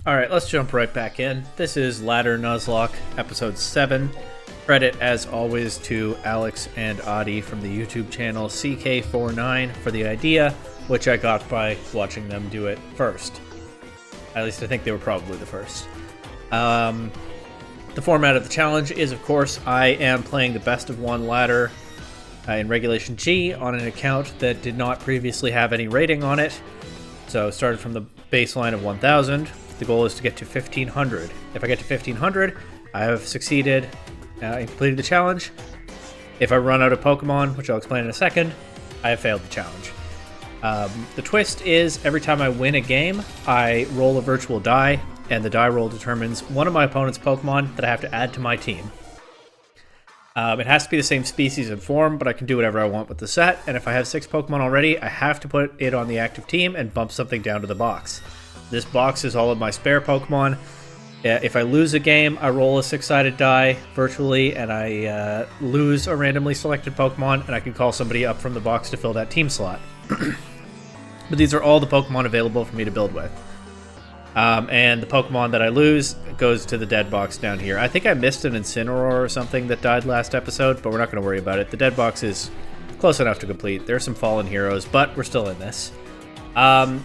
Alright, let's jump right back in. This is Ladder Nuzlocke, episode 7. Credit, as always, to Alex and Adi from the YouTube channel CK49 for the idea, which I got by watching them do it first. At least I think they were probably the first. The format of the challenge is, of course, I am playing the Best-of-1 ladder in Regulation G on an account that did not previously have any rating on it. So started from the baseline of 1,000. The goal is to get to 1,500. If I get to 1,500, I have succeeded and completed the challenge. If I run out of Pokemon, which I'll explain in a second, I have failed the challenge. The twist is every time I win a game, I roll a virtual die, and the die roll determines one of my opponent's Pokemon that I have to add to my team. It has to be the same species and form, but I can do whatever I want with the set, and if I have 6 Pokemon already, I have to put it on the active team and bump something down to the box. This box is all of my spare Pokemon. If I lose a game, I roll a 6-sided die virtually, and I lose a randomly selected Pokemon, and I can call somebody up from the box to fill that team slot. But these are all the Pokemon available for me to build with. And the Pokemon that I lose goes to the dead box down here. I think I missed an Incineroar or something that died last episode, but we're not going to worry about it. The dead box is close enough to complete. There's some fallen heroes, but we're still in this.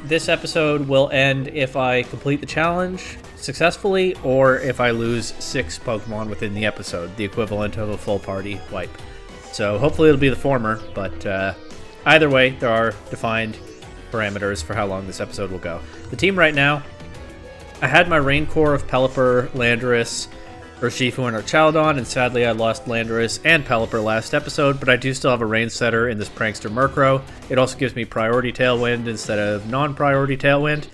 This episode will end if I complete the challenge successfully, or if I lose 6 Pokemon within the episode, the equivalent of a full party wipe. So hopefully it'll be the former, but either way, there are defined parameters for how long this episode will go. The team right now, I had my Rain Core of Pelipper, Landorus, Urshifu, and Archaldon, and sadly I lost Landorus and Pelipper last episode, but I do still have a Rain Setter in this Prankster Murkrow. It also gives me Priority Tailwind instead of non-Priority Tailwind,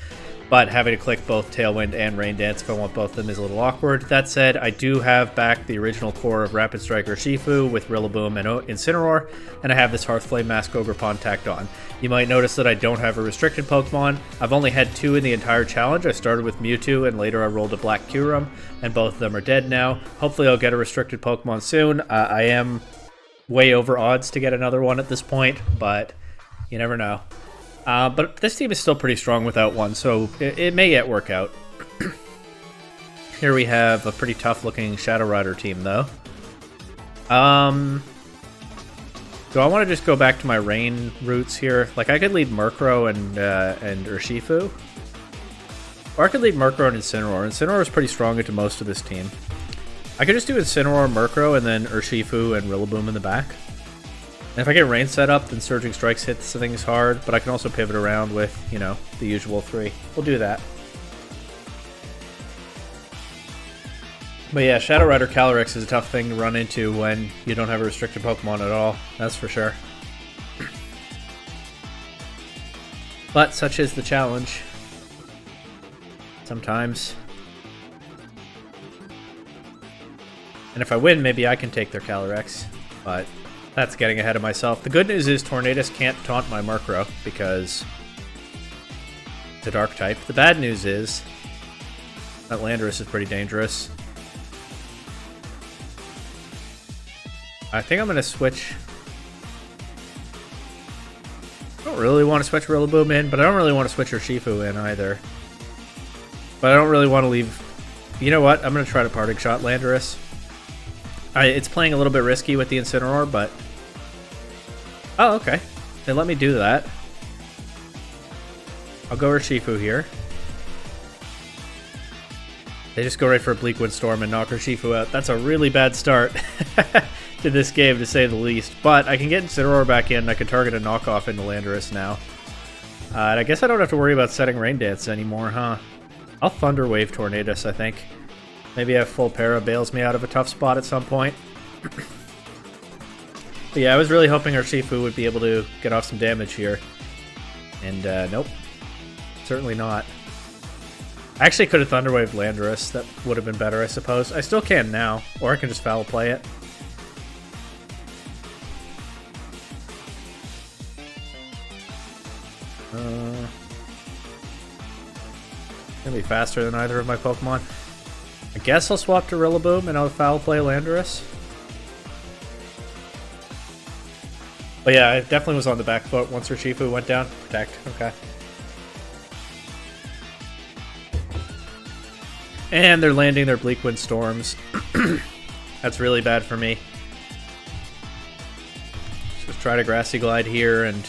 but having to click both Tailwind and Rain Dance if I want both of them is a little awkward. That said, I do have back the original core of Rapid Strike Urshifu with Rillaboom and Incineroar, and I have this Hearthflame Mask Ogerpon tacked on. You might notice that I don't have a restricted Pokemon. I've only had 2 in the entire challenge. I started with Mewtwo, and later I rolled a Black Kyurem, and both of them are dead now. Hopefully I'll get a restricted Pokemon soon. I am way over odds to get another one at this point, but you never know. But this team is still pretty strong without one, so it may yet work out. Here we have a pretty tough-looking Shadow Rider team, though. Do I want to just go back to my Rain roots here? Like, I could lead Murkrow and Urshifu. Or I could lead Murkrow and Incineroar. Incineroar is pretty strong into most of this team. I could just do Incineroar, Murkrow, and then Urshifu and Rillaboom in the back. And if I get Rain set up, then Surging Strikes hits things hard, but I can also pivot around with, you know, the usual 3. We'll do that. But yeah, Shadow Rider Calyrex is a tough thing to run into when you don't have a restricted Pokemon at all, that's for sure. But such is the challenge. Sometimes. And if I win, maybe I can take their Calyrex, but that's getting ahead of myself. The good news is Tornadus can't taunt my Murkrow because it's a Dark type. The bad news is that Landorus is pretty dangerous. I think I'm going to switch. I don't really want to switch Rillaboom in, but I don't really want to switch Urshifu in either. But I don't really want to leave... You know what? I'm going to try to Parting Shot Landorus. It's playing a little bit risky with the Incineroar, but... Oh, okay. They let me do that. I'll go Urshifu here. They just go right for a Bleak Windstorm and knock Urshifu out. That's a really bad start to this game, to say the least. But I can get Incineroar back in. I can target a knockoff into Landorus now. And I guess I don't have to worry about setting Rain Dance anymore, huh? I'll Thunder Wave Tornadus, I think. Maybe a full Para bails me out of a tough spot at some point. But yeah, I was really hoping Urshifu would be able to get off some damage here. And nope. Certainly not. I actually could have Thunder Waved Landorus. That would have been better, I suppose. I still can now. Or I can just Foul Play it. Gonna be faster than either of my Pokemon. I guess I'll swap to Rillaboom and I'll Foul Play Landorus. But yeah, I definitely was on the back foot once Urshifu went down. Protect, okay. And they're landing their Bleak Wind Storms. That's really bad for me. Just try to Grassy Glide here and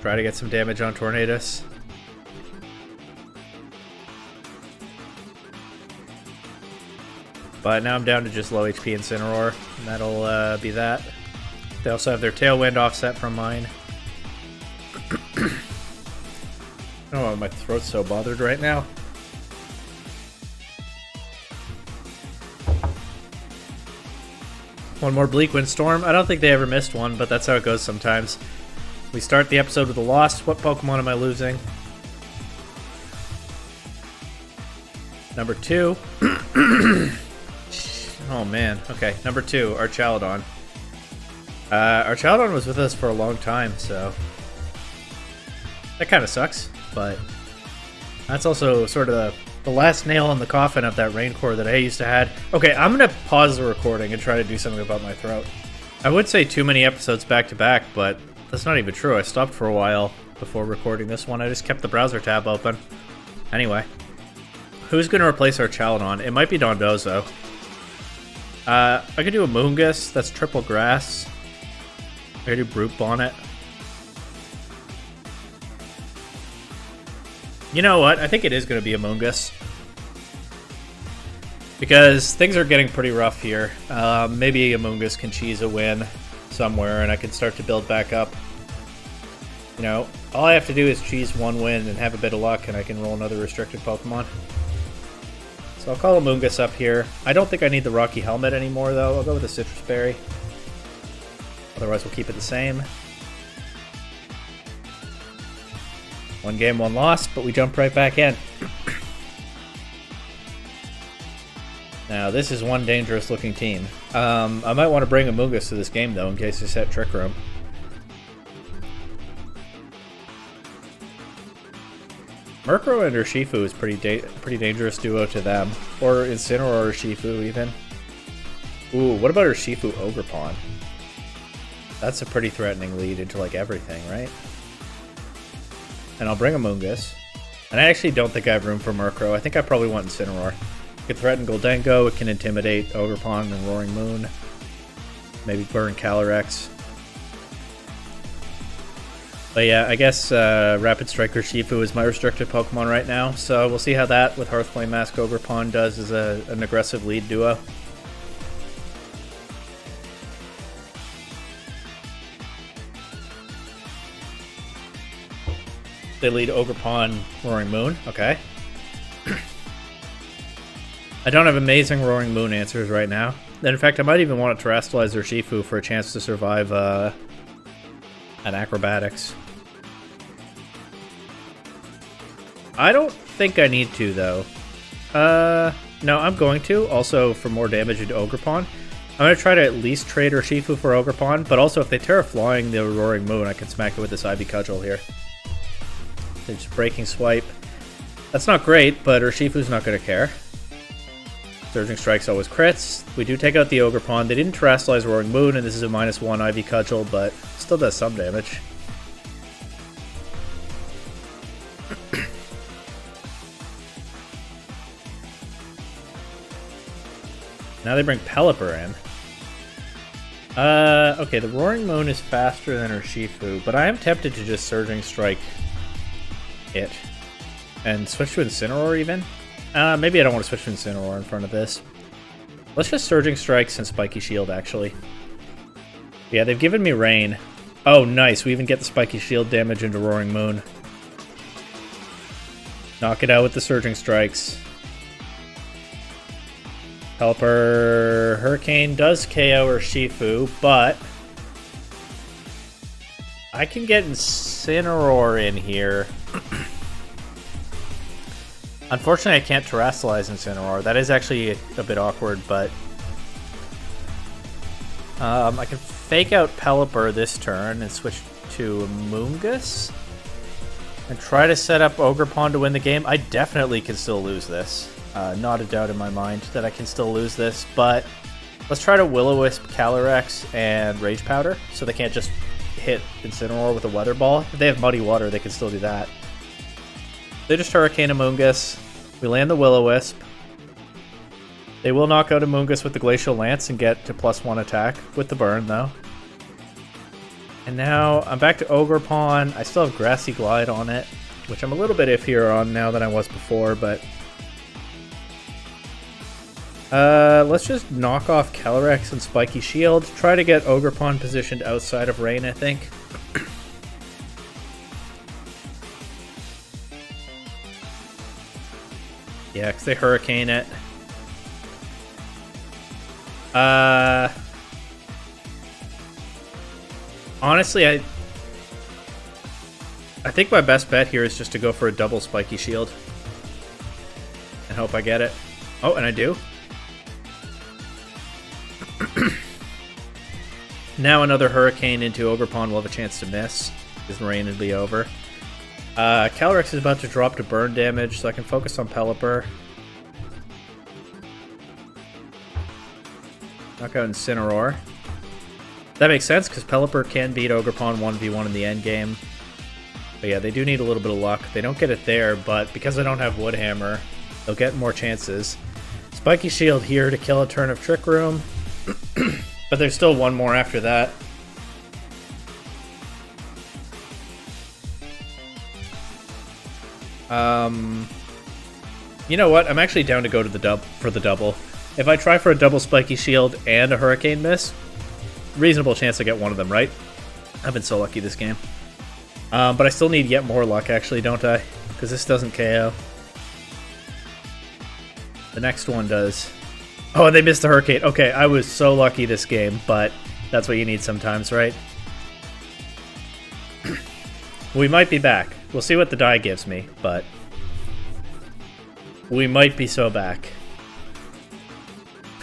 try to get some damage on Tornadus. But now I'm down to just low HP Incineroar, and that'll be that. They also have their Tailwind offset from mine. I don't know why my throat's so bothered right now. One more Bleak Wind Storm. I don't think they ever missed one, but that's how it goes sometimes. We start the episode with a loss. What Pokemon am I losing? Number 2. Oh man, okay. Number 2, Archaladon. Archaladon was with us for a long time, so that kind of sucks, but that's also sort of the last nail in the coffin of that Rain Core that I used to have. Okay, I'm going to pause the recording and try to do something about my throat. I would say too many episodes back to back, but that's not even true. I stopped for a while before recording this one. I just kept the browser tab open. Anyway, who's going to replace Archaladon? It might be Dondozo. I could do a Moongus. That's triple grass. I could do Brute Bonnet. You know what? I think it is going to be a Moongus. Because things are getting pretty rough here. Maybe a Moongus can cheese a win somewhere and I can start to build back up. You know, all I have to do is cheese one win and have a bit of luck and I can roll another restricted Pokemon. So I'll call a Moongus up here. I don't think I need the Rocky Helmet anymore though. I'll go with a Citrus Berry. Otherwise we'll keep it the same. One game, one loss, but we jump right back in. Now, this is one dangerous looking team. I might want to bring a Moongus to this game, though, in case they set Trick Room. Murkrow and Urshifu is pretty dangerous duo to them. Or Incineroar or Urshifu, even. Ooh, what about Urshifu Ogerpon? That's a pretty threatening lead into, like, everything, right? And I'll bring a Moongus. And I actually don't think I have room for Murkrow. I think I probably want Incineroar. It can threaten Goldengo, it can intimidate Ogerpon and Roaring Moon. Maybe burn Calyrex. But yeah, I guess Rapid Strike Urshifu is my restricted Pokemon right now. So we'll see how that with Hearthflame Mask Ogerpon does as an aggressive lead duo. They lead Ogerpon, Roaring Moon. Okay. I don't have amazing Roaring Moon answers right now. In fact, I might even want to Terastallize Urshifu for a chance to survive an Acrobatics. I don't think I need to, though. No, I'm going to. Also, for more damage into Ogerpon. I'm going to try to at least trade Urshifu for Ogerpon, but also if they Terraflying the Roaring Moon, I can smack it with this Ivy Cudgel here. They're just Breaking Swipe. That's not great, but Urshifu's not going to care. Surging Strike's always crits. We do take out the Ogerpon. They didn't Terastallize Roaring Moon, and this is a -1 Ivy Cudgel, but still does some damage. Now they bring Pelipper in. Okay, the Roaring Moon is faster than Urshifu, but I am tempted to just Surging Strike it. And switch to Incineroar even? Maybe I don't want to switch to Incineroar in front of this. Let's just Surging Strikes and Spiky Shield, actually. Yeah, they've given me Rain. Oh, nice. We even get the Spiky Shield damage into Roaring Moon. Knock it out with the Surging Strikes. Pelipper Hurricane does KO Urshifu, but I can get Incineroar in here. Unfortunately, I can't Terastallize Incineroar. That is actually a bit awkward, but I can fake out Pelipper this turn and switch to Moongus and try to set up Ogerpon to win the game. I definitely can still lose this. Not a doubt in my mind that I can still lose this, but let's try to Will-O-Wisp Calyrex and Rage Powder so they can't just hit Incineroar with a Weather Ball. If they have Muddy Water, they can still do that. They just Hurricane a Moongus. We land the Will-O-Wisp. They will knock out Amoonguss with the Glacial Lance and get to +1 attack with the burn, though. And now I'm back to Ogerpon. I still have Grassy Glide on it, which I'm a little bit iffier on now than I was before, but... let's just knock off Calyrex and Spiky Shield. Try to get Ogerpon positioned outside of rain, I think. Yeah, because they Hurricane it. Honestly, I think my best bet here is just to go for a double Spiky Shield. And hope I get it. Oh, and I do. Now another Hurricane into Ogerpon will have a chance to miss, because the rain will be over. Calyrex is about to drop to burn damage, so I can focus on Pelipper. Knock out Incineroar. That makes sense, because Pelipper can beat Ogerpon 1v1 in the endgame. But yeah, they do need a little bit of luck. They don't get it there, but because I don't have Woodhammer, they'll get more chances. Spiky Shield here to kill a turn of Trick Room. But there's still one more after that. You know what? I'm actually down to go to the for the double. If I try for a double Spiky Shield and a Hurricane miss, reasonable chance I get one of them right. I've been so lucky this game. But I still need yet more luck, actually, don't I? Because this doesn't KO. The next one does. Oh, and they missed the Hurricane. Okay, I was so lucky this game, but that's what you need sometimes, right? We might be back. We'll see what the die gives me, but we might be so back.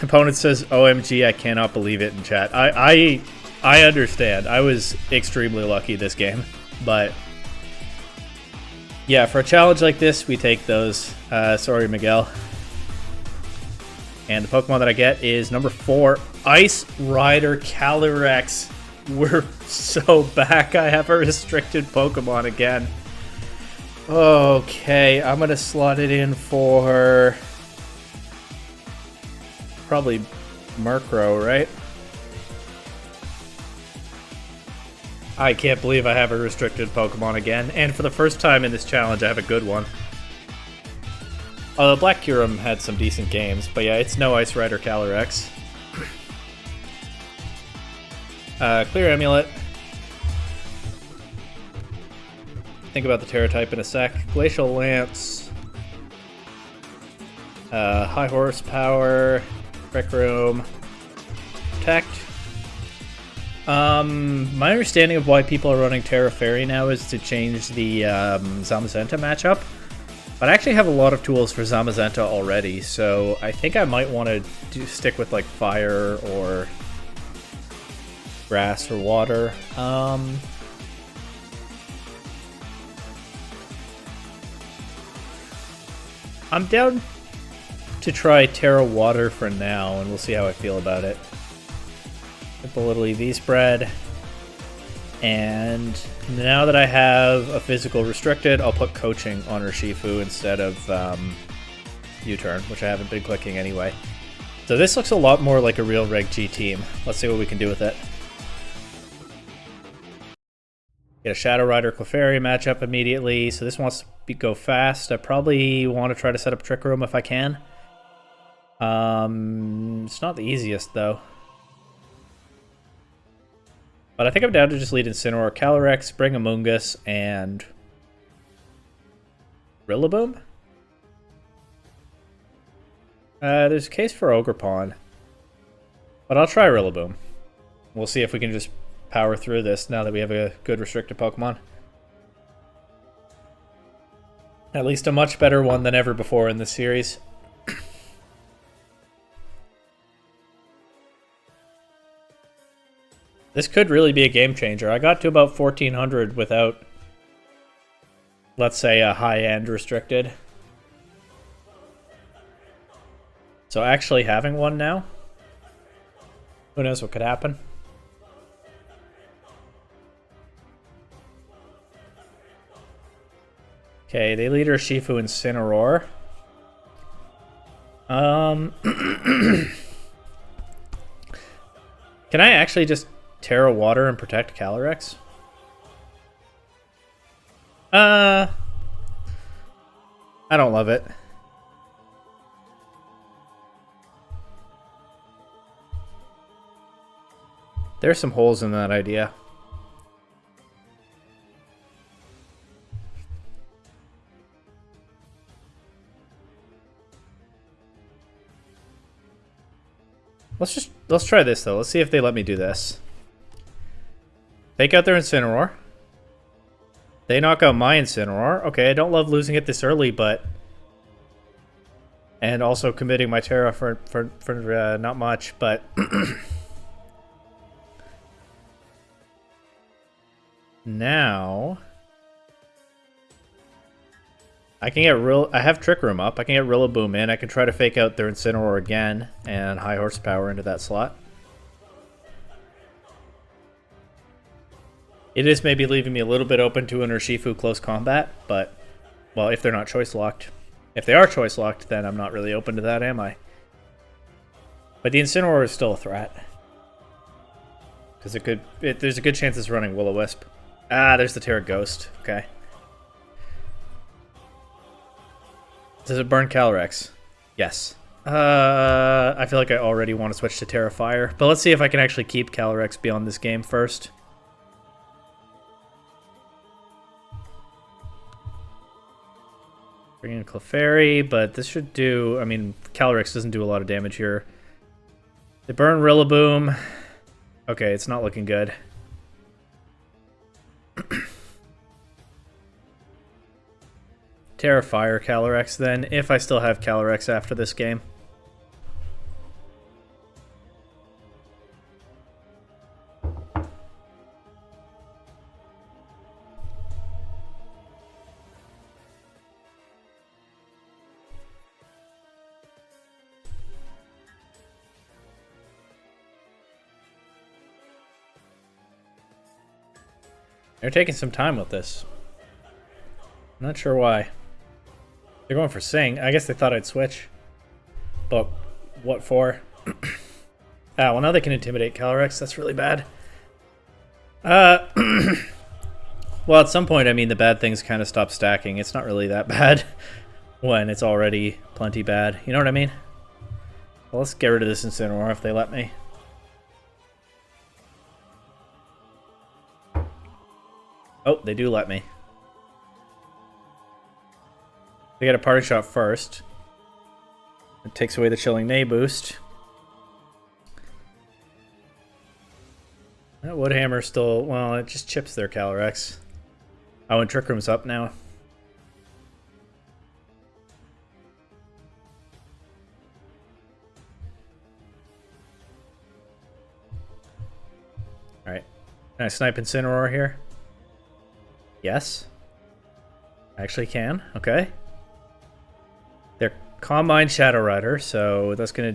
Opponent says, OMG, I cannot believe it in chat. I understand. I was extremely lucky this game, but yeah, for a challenge like this, we take those. Sorry, Miguel. And the Pokemon that I get is number 4, Ice Rider Calyrex. We're so back. I have a restricted Pokemon again. Okay, I'm going to slot it in for probably Murkrow, right? I can't believe I have a restricted Pokemon again. And for the first time in this challenge, I have a good one. Although Black Kyurem had some decent games, but yeah, it's no Ice Rider Calyrex. Clear Amulet. Think about the Terra type in a sec. Glacial Lance. High Horsepower. Trick Room. Protect. My understanding of why people are running Terra Fairy now is to change the Zamazenta matchup. But I actually have a lot of tools for Zamazenta already, so I think I might want to stick with like Fire or Grass or Water. I'm down to try Terra Water for now, and we'll see how I feel about it. Simple little EV spread. And now that I have a physical restricted, I'll put Coaching on Urshifu instead of U-turn, which I haven't been clicking anyway. So this looks a lot more like a real Reg G team. Let's see what we can do with it. Get a Shadow Rider Clefairy matchup immediately, so this wants to go fast. I probably want to try to set up Trick Room if I can. It's not the easiest, though. But I think I'm down to just lead Incineroar, Calyrex, bring Amoonguss, and Rillaboom? There's a case for Ogerpon. But I'll try Rillaboom. We'll see if we can just power through this now that we have a good restricted Pokemon. At least a much better one than ever before in this series. This could really be a game changer. I got to about 1400 without, let's say, a high-end restricted. So actually having one now, who knows what could happen. Okay, they lead Urshifu Incineroar. Can I actually just Terra Water and protect Calyrex? I don't love it. There's some holes in that idea. Let's try this though. Let's see if they let me do this. Fake out their Incineroar. They knock out my Incineroar. Okay, I don't love losing it this early, but... And also committing my Terra for not much, but... Now... I can get I have Trick Room up. I can get Rillaboom in. I can try to fake out their Incineroar again and high horsepower into that slot. It is maybe leaving me a little bit open to an Urshifu close combat, but, well, if they're not choice locked. If they are choice locked, then I'm not really open to that, am I? But the Incineroar is still a threat. Because there's a good chance it's running Will-O-Wisp. Ah, there's the Terra Ghost. Okay. Does it burn Calyrex? Yes. I feel like I already want to switch to Terra Fire, but let's see if I can actually keep Calyrex beyond this game first. Bring in Clefairy, but this should do... I mean, Calyrex doesn't do a lot of damage here. They burn Rillaboom. Okay, it's not looking good. Terra Fire Calyrex then, if I still have Calyrex after this game. They're taking some time with this. I'm not sure why. They're going for Sing. I guess they thought I'd switch. But what for? Well, now they can intimidate Calyrex. That's really bad. Well, at some point, I mean, the bad things kind of stop stacking. It's not really that bad when it's already plenty bad. You know what I mean? Well, let's get rid of this Incineroar if they let me. Oh, they do let me. They get a party shot first. It takes away the Chilling Neigh boost. That Woodhammer still... Well, it just chips their Calyrex. Oh, and Trick Room's up now. Alright. Can I snipe Incineroar here? Yes. I actually can. Okay. They're Combine Shadow Rider, so that's gonna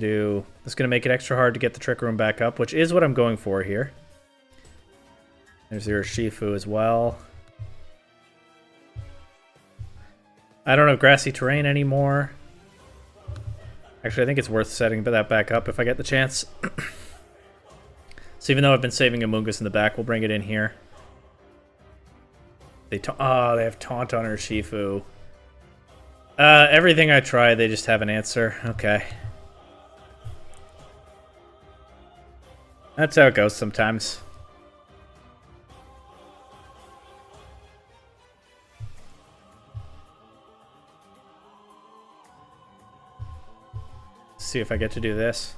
make it extra hard to get the Trick Room back up, which is what I'm going for here. There's the Urshifu as well. I don't have Grassy Terrain anymore. Actually, I think it's worth setting that back up if I get the chance. So even though I've been saving Amoonguss in the back, we'll bring it in here. They have Taunt on Urshifu. Everything I try, they just have an answer. Okay. That's how it goes sometimes. Let's see if I get to do this.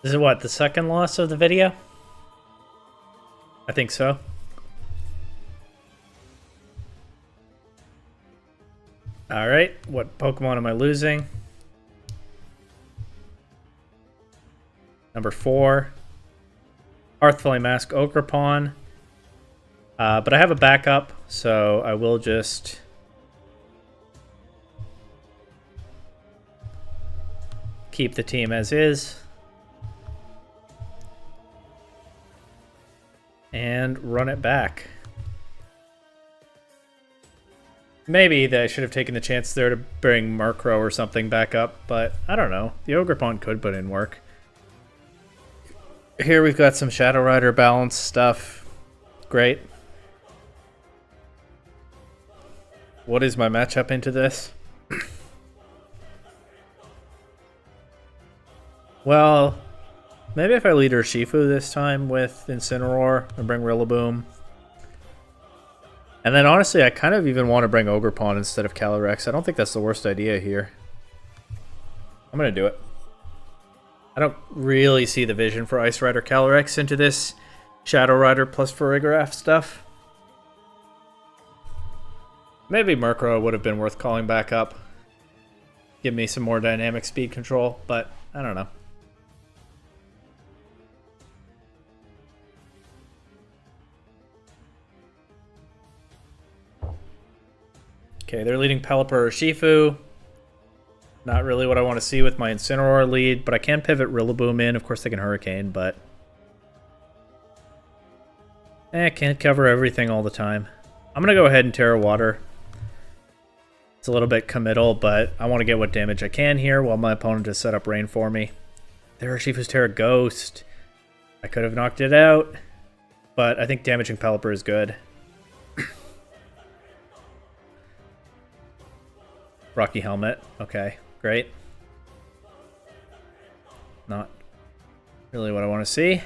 This is what, the second loss of the video? I think so. Alright, what Pokemon am I losing? Number 4. Hearthflame Mask Okrapon. But I have a backup, so I will just... keep the team as is. And run it back. Maybe they should have taken the chance there to bring Murkrow or something back up, but I don't know. The Ogerpon could put in work. Here we've got some Shadow Rider balance stuff. Great. What is my matchup into this? Well, maybe if I lead Urshifu this time with Incineroar and bring Rillaboom. And then honestly, I kind of even want to bring Ogerpon instead of Calyrex. I don't think that's the worst idea here. I'm going to do it. I don't really see the vision for Ice Rider Calyrex into this Shadow Rider plus Farigiraf stuff. Maybe Murkrow would have been worth calling back up. Give me some more dynamic speed control, but I don't know. Okay, they're leading Pelipper or Urshifu. Not really what I want to see with my Incineroar lead, but I can pivot Rillaboom in. Of course they can Hurricane, but... can't cover everything all the time. I'm going to go ahead and Terra Water. It's a little bit committal, but I want to get what damage I can here while my opponent has set up rain for me. There, Urshifu's Terra Ghost. I could have knocked it out, but I think damaging Pelipper is good. Rocky Helmet. Okay, great. Not really what I want to see.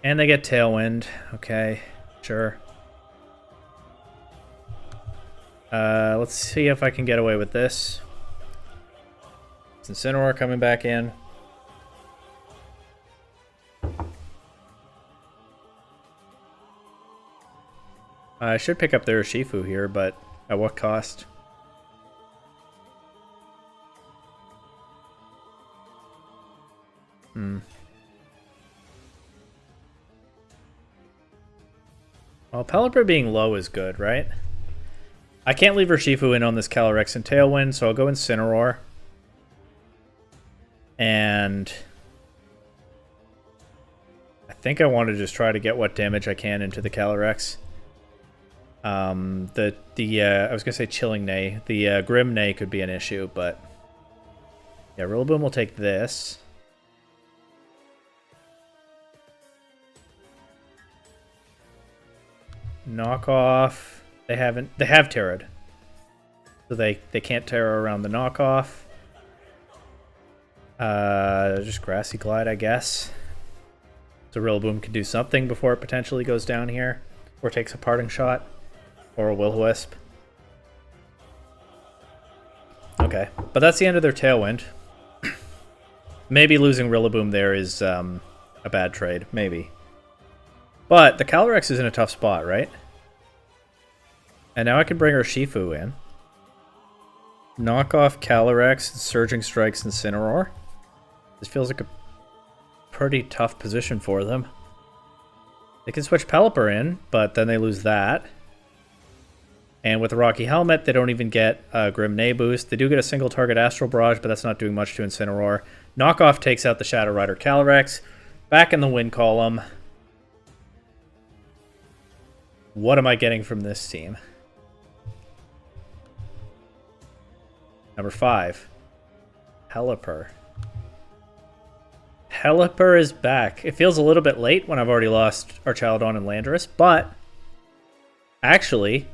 And they get Tailwind. Okay, sure. Let's see if I can get away with this. Incineroar coming back in. I should pick up their Urshifu here, but at what cost? Well, Pelipper being low is good, right? I can't leave Urshifu in on this Calyrex and Tailwind, so I'll go Incineroar. And I think I want to just try to get what damage I can into the Calyrex. I was gonna say Chilling Neigh. The Grim Neigh could be an issue, but yeah, Rillaboom will take this. Knockoff. They have Terrad. So they can't Terra around the knockoff. Just Grassy Glide, I guess. So Rillaboom can do something before it potentially goes down here. Or takes a Parting Shot. Or a Will-O-Wisp. Okay, but that's the end of their Tailwind. Maybe losing Rillaboom there is a bad trade. Maybe. But the Calyrex is in a tough spot, right? And now I can bring Urshifu in. Knock off Calyrex and Surging Strikes Incineroar. This feels like a pretty tough position for them. They can switch Pelipper in, but then they lose that. And with the Rocky Helmet, they don't even get a Grim Neigh boost. They do get a single target Astral Barrage, but that's not doing much to Incineroar. Knockoff takes out the Shadow Rider Calyrex. Back in the win column. What am I getting from this team? Number 5. Pelipper. Pelipper is back. It feels a little bit late when I've already lost Archaludon and Landorus, but actually,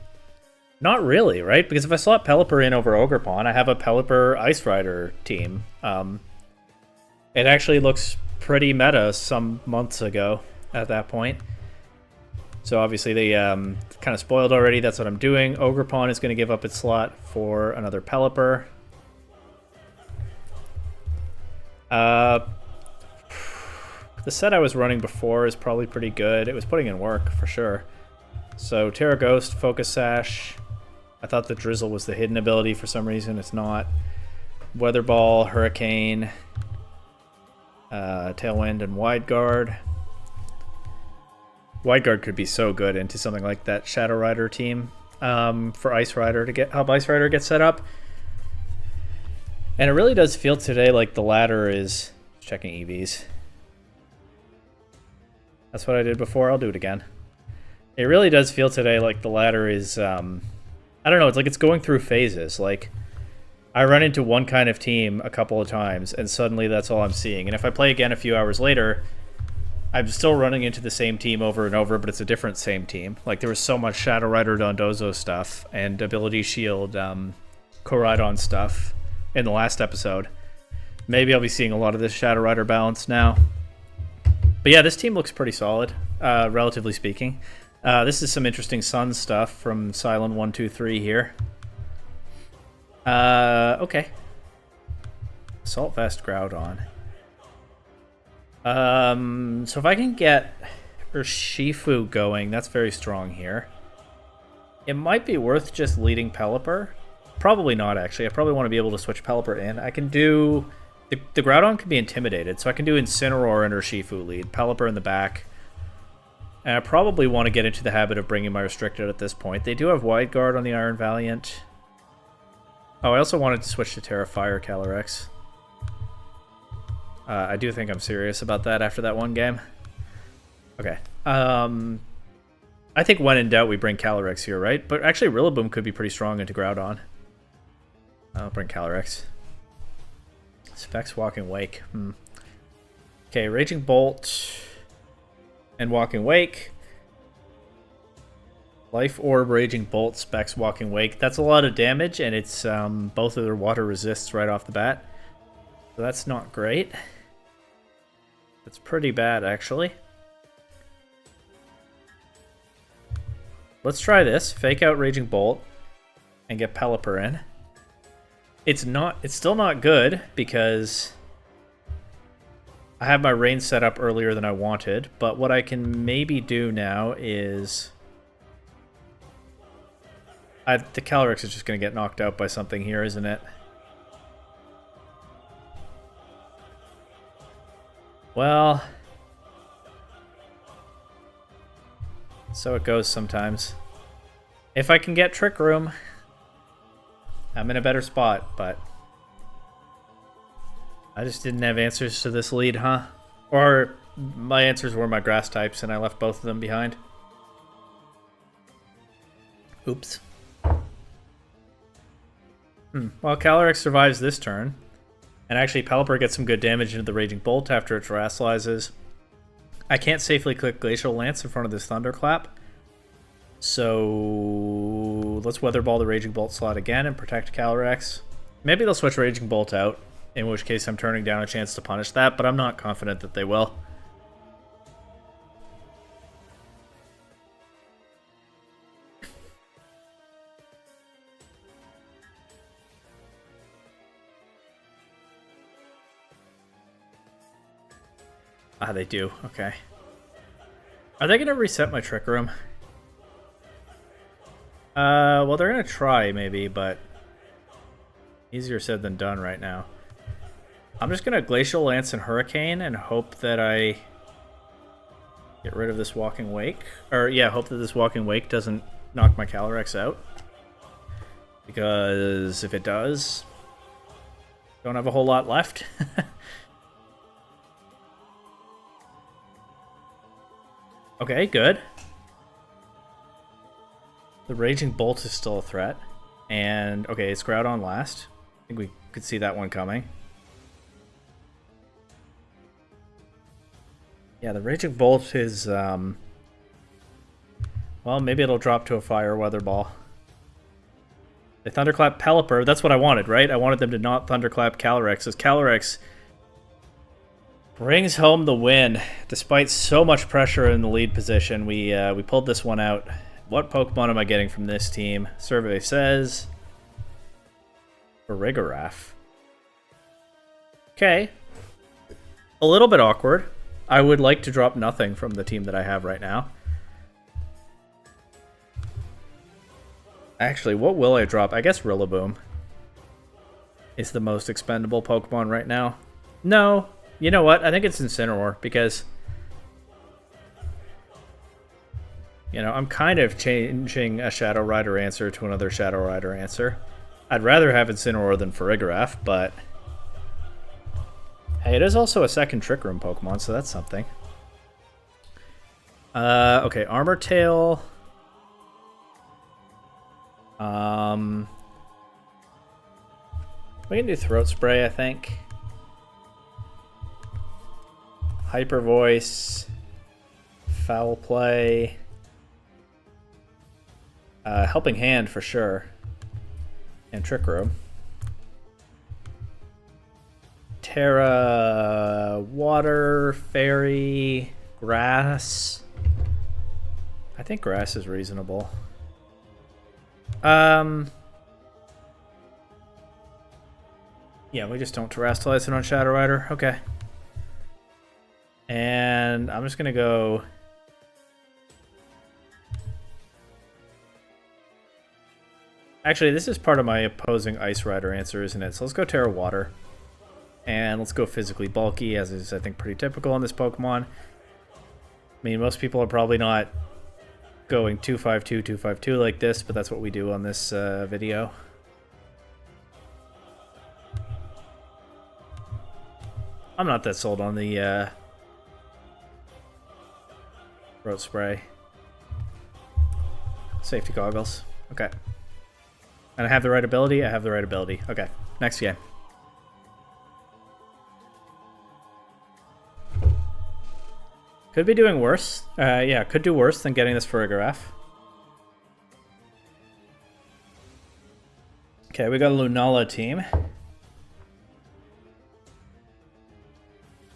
not really, right? Because if I slot Pelipper in over Ogerpon, I have a Pelipper Ice Rider team. It actually looks pretty meta some months ago at that point. So obviously they kind of spoiled already. That's what I'm doing. Ogerpon is going to give up its slot for another Pelipper. The set I was running before is probably pretty good. It was putting in work for sure. So Terra Ghost, Focus Sash. I thought the Drizzle was the hidden ability for some reason. It's not. Weather Ball, Hurricane, Tailwind, and Wide Guard. Wide Guard could be so good into something like that Shadow Rider team for Ice Rider to help Ice Rider get set up. And it really does feel today like the ladder is checking EVs. That's what I did before. I'll do it again. It really does feel today like the ladder is I don't know, it's like it's going through phases. Like, I run into one kind of team a couple of times, and suddenly that's all I'm seeing. And if I play again a few hours later, I'm still running into the same team over and over, but it's a different same team. Like, there was so much Shadow Rider Dondozo stuff and Ability Shield Koraidon stuff in the last episode. Maybe I'll be seeing a lot of this Shadow Rider balance now. But yeah, this team looks pretty solid, relatively speaking. This is some interesting Sun stuff from Silent123 here. Okay. Assault Vest Groudon. So if I can get Urshifu going, that's very strong here. It might be worth just leading Pelipper. Probably not, actually. I probably want to be able to switch Pelipper in. I can do... The Groudon can be intimidated, so I can do Incineroar and Urshifu lead. Pelipper in the back. And I probably want to get into the habit of bringing my Restricted at this point. They do have Wide Guard on the Iron Valiant. Oh, I also wanted to switch to Terra Fire Calyrex. I do think I'm serious about that after that one game. Okay. I think when in doubt, we bring Calyrex here, right? But actually, Rillaboom could be pretty strong into Groudon. I'll bring Calyrex. Specs Walking Wake. Okay, Raging Bolt and Walking Wake. Life Orb, Raging Bolt, Specs Walking Wake. That's a lot of damage, and it's both of their water resists right off the bat. So that's not great. That's pretty bad, actually. Let's try this. Fake out Raging Bolt and get Pelipper in. It's still not good because I have my rain set up earlier than I wanted, but what I can maybe do now is the Calyrex is just going to get knocked out by something here, isn't it? Well, so it goes sometimes. If I can get Trick Room, I'm in a better spot, but I just didn't have answers to this lead, huh? Or my answers were my grass types and I left both of them behind. Oops. Well, Calyrex survives this turn. And actually, Pelipper gets some good damage into the Raging Bolt after it terrestrializes. I can't safely click Glacial Lance in front of this Thunderclap. So let's Weather Ball the Raging Bolt slot again and protect Calyrex. Maybe they'll switch Raging Bolt out, in which case I'm turning down a chance to punish that, but I'm not confident that they will. Ah, they do. Okay. Are they going to reset my Trick Room? Well, they're going to try, maybe, but easier said than done right now. I'm just going to Glacial Lance and Hurricane and hope that I get rid of this Walking Wake. Or, yeah, hope that this Walking Wake doesn't knock my Calyrex out. Because if it does, don't have a whole lot left. Okay, good. The Raging Bolt is still a threat. And, okay, it's Groudon last. I think we could see that one coming. Yeah, the Raging Bolt is, well, maybe it'll drop to a Fire Weather Ball. They Thunderclap Pelipper. That's what I wanted, right? I wanted them to not Thunderclap Calyrex, as Calyrex brings home the win. Despite so much pressure in the lead position, we pulled this one out. What Pokemon am I getting from this team? Survey says Farigiraf. Okay. A little bit awkward. I would like to drop nothing from the team that I have right now. Actually, what will I drop? I guess Rillaboom is the most expendable Pokemon right now. No. You know what? I think it's Incineroar, because, you know, I'm kind of changing a Shadow Rider answer to another Shadow Rider answer. I'd rather have Incineroar than Farigiraf, but hey, it is also a second Trick Room Pokemon, so that's something. Okay, Armor Tail. We can do Throat Spray, I think. Hyper Voice. Foul Play. Helping Hand for sure. And Trick Room. Terra, Water, Fairy, Grass. I think Grass is reasonable. Yeah, we just don't Terrastallize it on Shadow Rider. Okay. And I'm just gonna go. Actually, this is part of my opposing Ice Rider answer, isn't it? So let's go Terra Water. And let's go physically bulky, as is, I think, pretty typical on this Pokemon. I mean, most people are probably not going 252, 252 like this, but that's what we do on this video. I'm not that sold on the Throat Spray. Safety Goggles. Okay. And I have the right ability? I have the right ability. Okay. Next game. Could be doing worse. Yeah, could do worse than getting this Farigiraf. Okay, we got a Lunala team.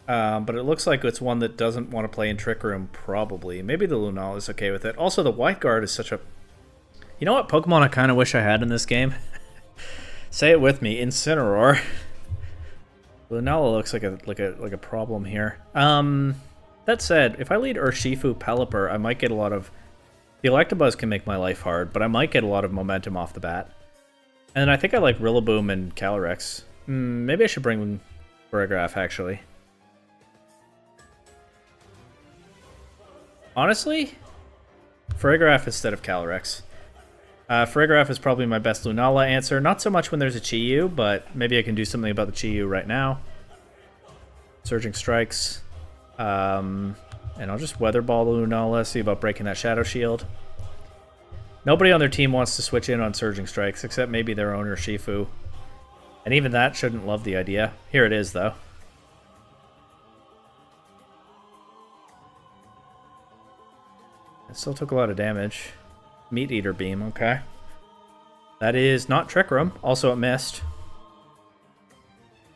But it looks like it's one that doesn't want to play in Trick Room, probably. Maybe the Lunala is okay with it. Also, the White Guard is such a... You know what Pokemon I kind of wish I had in this game? Say it with me, Incineroar. Lunala looks like a problem here. That said, if I lead Urshifu Pelipper, I might get a lot of... The Electabuzz can make my life hard, but I might get a lot of momentum off the bat. And I think I like Rillaboom and Calyrex. Maybe I should bring Farigiraf, actually. Honestly, Farigiraf instead of Calyrex. Farigiraf is probably my best Lunala answer. Not so much when there's a Chi-Yu, but maybe I can do something about the Chi-Yu right now. Surging Strikes. And I'll just Weather Ball the Lunala, see about breaking that Shadow Shield. Nobody on their team wants to switch in on Surging Strikes, except maybe their owner, Shifu. And even that shouldn't love the idea. Here it is, though. It still took a lot of damage. Meat Eater Beam, okay. That is not Trick Room. Also, it missed.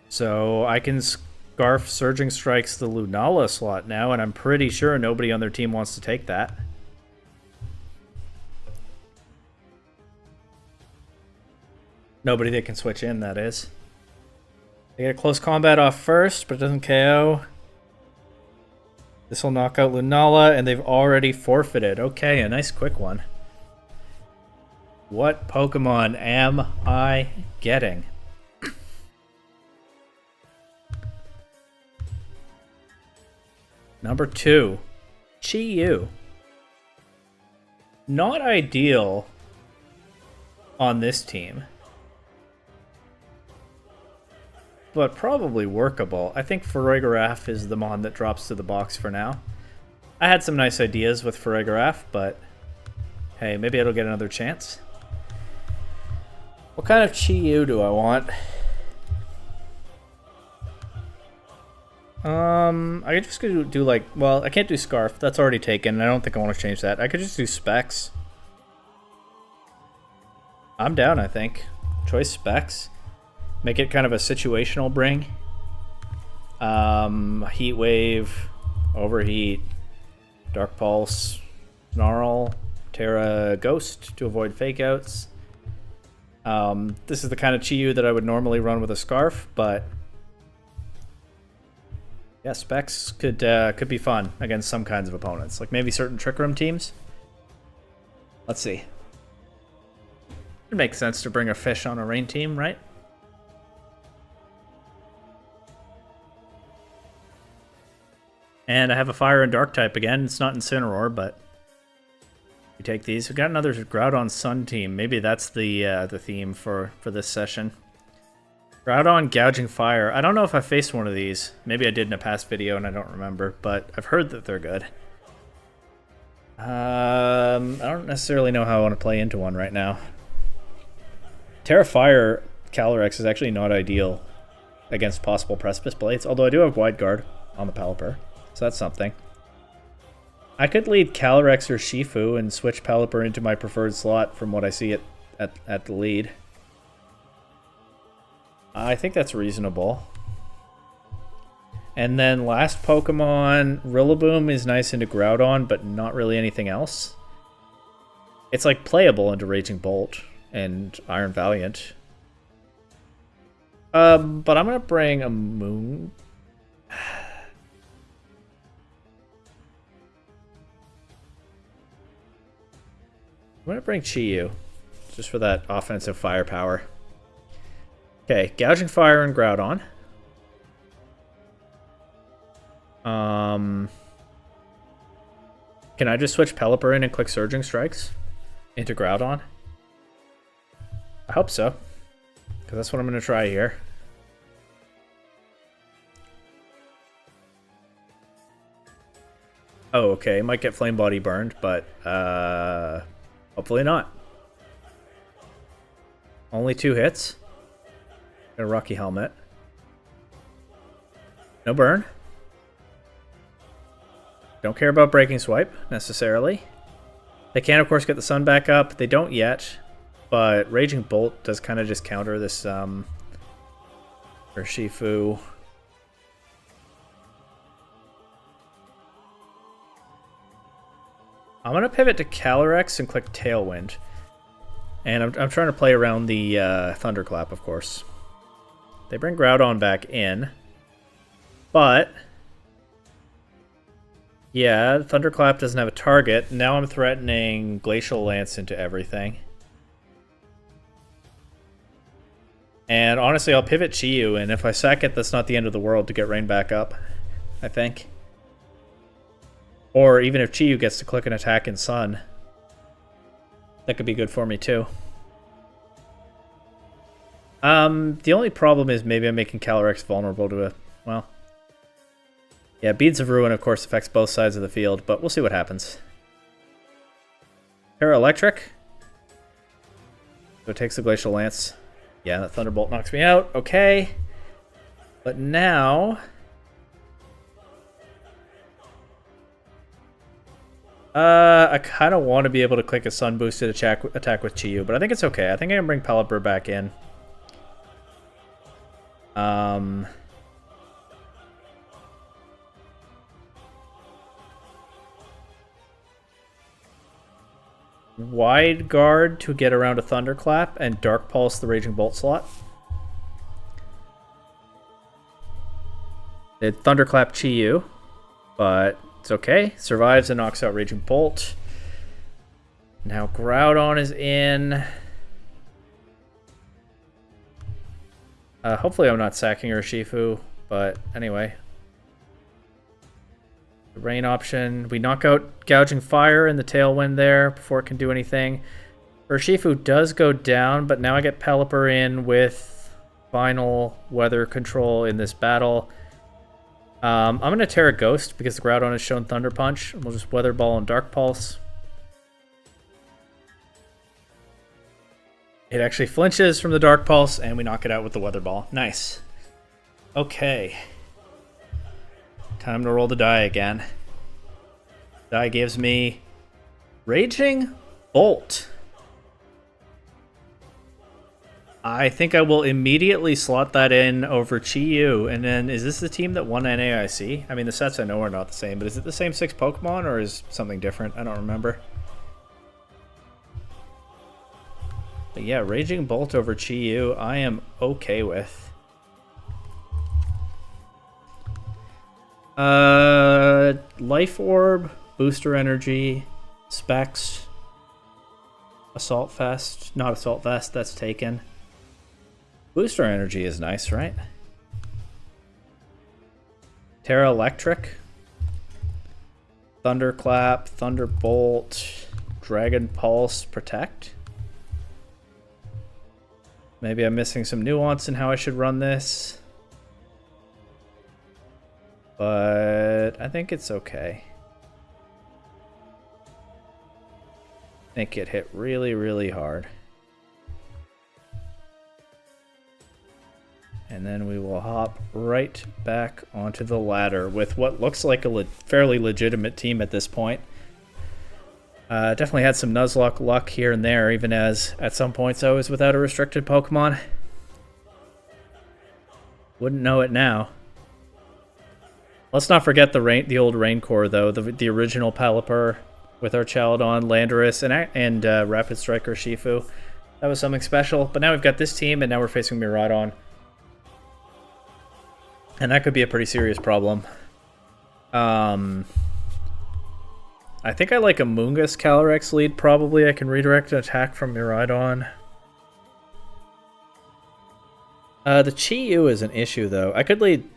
So I can Scarf Surging Strikes the Lunala slot now, and I'm pretty sure nobody on their team wants to take that. Nobody that can switch in, that is. They get a close combat off first, but it doesn't KO. This will knock out Lunala, and they've already forfeited. Okay, a nice quick one. What Pokemon am I getting? Number 2, Chi-Yu. Not ideal on this team, but probably workable. I think Farigiraf is the mon that drops to the box for now. I had some nice ideas with Farigiraf, but hey, maybe it'll get another chance. What kind of Chi-Yu do I want? I could just do like, well, I can't do Scarf. That's already taken. I don't think I want to change that. I could just do Specs. I'm down, I think. Choice Specs. Make it kind of a situational bring. Heat Wave, Overheat, Dark Pulse, Snarl, Terra Ghost to avoid fake outs. This is the kind of Chi-Yu that I would normally run with a Scarf, but yeah, Specs could be fun against some kinds of opponents, like maybe certain Trick Room teams. Let's see. It makes sense to bring a fish on a rain team, right? And I have a Fire and Dark type again. It's not Incineroar, but we take these. We got another Groudon Sun team. Maybe that's the theme for this session. Groudon Gouging Fire. I don't know if I faced one of these. Maybe I did in a past video and I don't remember, but I've heard that they're good. I don't necessarily know how I want to play into one right now. Terra Fire Calyrex is actually not ideal against possible Precipice Blades, although I do have Wide Guard on the Pelipper, so that's something. I could lead Calyrex or Urshifu and switch Pelipper into my preferred slot from what I see at the lead. I think that's reasonable. And then last Pokemon, Rillaboom is nice into Groudon, but not really anything else. It's like playable into Raging Bolt and Iron Valiant. But I'm gonna bring a Moon. I'm gonna bring Chi-Yu, just for that offensive firepower. Okay, Gouging Fire and Groudon. Can I just switch Pelipper in and click Surging Strikes into Groudon? I hope so, because that's what I'm going to try here. Oh, okay. Might get Flame Body burned, but hopefully not. Only 2 hits. Got a Rocky Helmet. No burn. Don't care about Breaking Swipe, necessarily. They can, of course, get the sun back up. They don't yet, but Raging Bolt does kind of just counter this Urshifu. I'm going to pivot to Calyrex and click Tailwind. And I'm trying to play around the Thunderclap, of course. They bring Groudon back in, but yeah, Thunderclap doesn't have a target. Now I'm threatening Glacial Lance into everything. And honestly, I'll pivot Chi-Yu, and if I sack it, that's not the end of the world to get Rain back up, I think. Or even if Chi-Yu gets to click an attack in Sun, that could be good for me too. The only problem is maybe I'm making Calyrex vulnerable to a, well, yeah, Beads of Ruin, of course, affects both sides of the field, but we'll see what happens. Terra Electric. So it takes the Glacial Lance. Yeah, that Thunderbolt knocks me out. Okay. But now I kind of want to be able to click a Sun boosted attack with Chi-Yu, but I think it's okay. I think I can bring Pelipper back in. Wide Guard to get around a Thunderclap and Dark Pulse the Raging Bolt slot. It Thunderclap Chi-Yu, but it's okay. Survives and knocks out Raging Bolt. Now Groudon is in. Hopefully I'm not sacking Urshifu, but anyway. The rain option. We knock out Gouging Fire in the Tailwind there before it can do anything. Urshifu does go down, but now I get Pelipper in with final weather control in this battle. I'm going to Terra Ghost because the Groudon has shown Thunder Punch. We'll just Weather Ball and Dark Pulse. It actually flinches from the Dark Pulse, and we knock it out with the Weather Ball. Nice. Okay. Time to roll the die again. Die gives me Raging Bolt. I think I will immediately slot that in over Chi-Yu. And then, is this the team that won NAIC? I mean, the sets I know are not the same, but is it the same 6 Pokemon, or is something different? I don't remember. But yeah, Raging Bolt over Chi-Yu, I am okay with. Life Orb, Booster Energy, Specs, Assault Vest. Not Assault Vest, that's taken. Booster Energy is nice, right? Terra Electric, Thunderclap, Thunderbolt, Dragon Pulse, Protect. Maybe I'm missing some nuance in how I should run this. But I think it's okay. I think it hit really, really hard. And then we will hop right back onto the ladder with what looks like a fairly legitimate team at this point. Definitely had some Nuzlocke luck here and there, even as at some points I was without a restricted Pokemon. Wouldn't know it now. Let's not forget the old Raincore, though. The original Pelipper with our Chaladon, Landorus, and Rapid Strike Urshifu. That was something special. But now we've got this team, and now we're facing Mewtwo. And that could be a pretty serious problem. I think I like a Mungus Calyrex lead, probably. I can redirect an attack from Mewtwo. The Chi-Yu is an issue, though. I could lead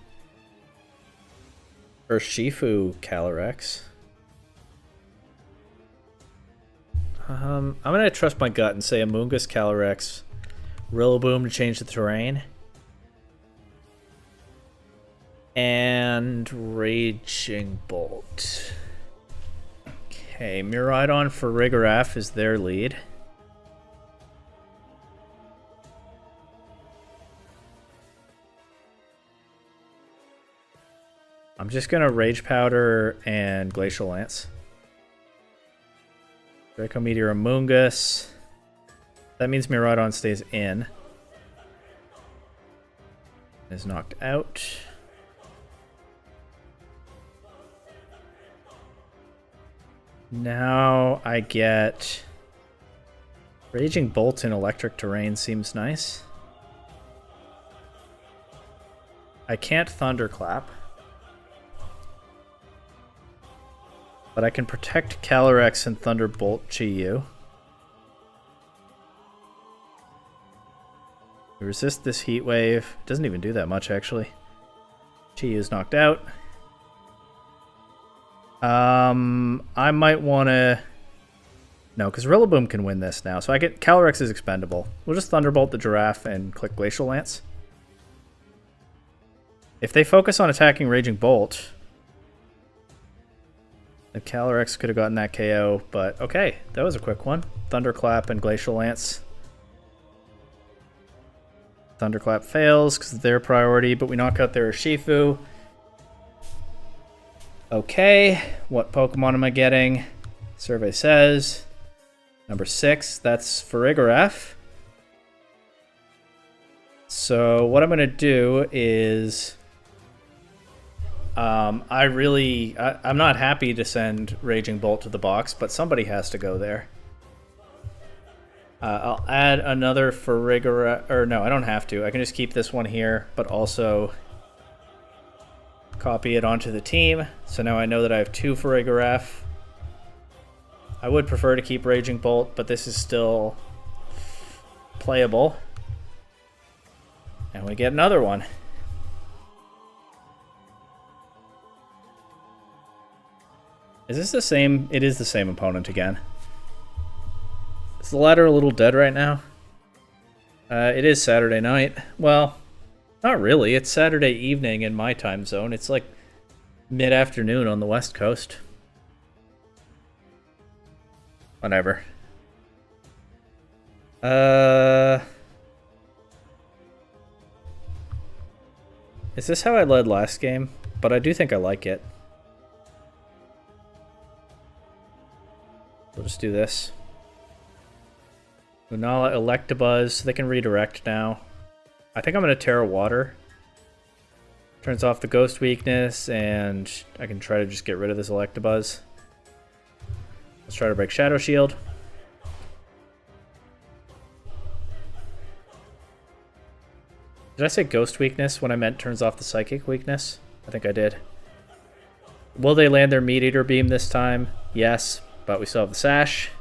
Urshifu Calyrex. I'm going to trust my gut and say a Mungus Calyrex. Rillaboom to change the terrain. And Raging Bolt. Okay, Mewtwo for Rillaboom is their lead. I'm just going to Rage Powder and Glacial Lance. Draco Meteor Amoonguss. That means Mewtwo stays in. Is knocked out. Now I get Raging Bolt in Electric Terrain seems nice. I can't Thunderclap. But I can protect Calyrex and Thunderbolt Chi-Yu. Resist this Heat Wave. Doesn't even do that much, actually. Chi-Yu's knocked out. I might want to... No, because Rillaboom can win this now. So I get... Calyrex is expendable. We'll just Thunderbolt the Giraffe and click Glacial Lance. If they focus on attacking Raging Bolt... The Calyrex could have gotten that KO, but okay, that was a quick one. Thunderclap and Glacial Lance. Thunderclap fails because it's their priority, but we knock out their Urshifu. Okay, what Pokemon am I getting? Survey says number 6, that's Farigiraf. So what I'm going to do is... I'm not happy to send Raging Bolt to the box, but somebody has to go there. I'll add another Farigiraf, or no, I don't have to. I can just keep this one here, but also copy it onto the team. So now I know that I have 2 Farigiraf. I would prefer to keep Raging Bolt, but this is still playable. And we get another one. Is this the same? It is the same opponent again. Is the ladder a little dead right now? It is Saturday night. Well, not really. It's Saturday evening in my time zone. It's like mid-afternoon on the West Coast. Whatever. Is this how I led last game? But I do think I like it. We'll just do this. Lunala, Electabuzz. They can redirect now. I think I'm going to Terra Water. Turns off the Ghost weakness, and I can try to just get rid of this Electabuzz. Let's try to break Shadow Shield. Did I say Ghost weakness when I meant turns off the Psychic weakness? I think I did. Will they land their Meat Eater Beam this time? Yes. But we still have the Sash.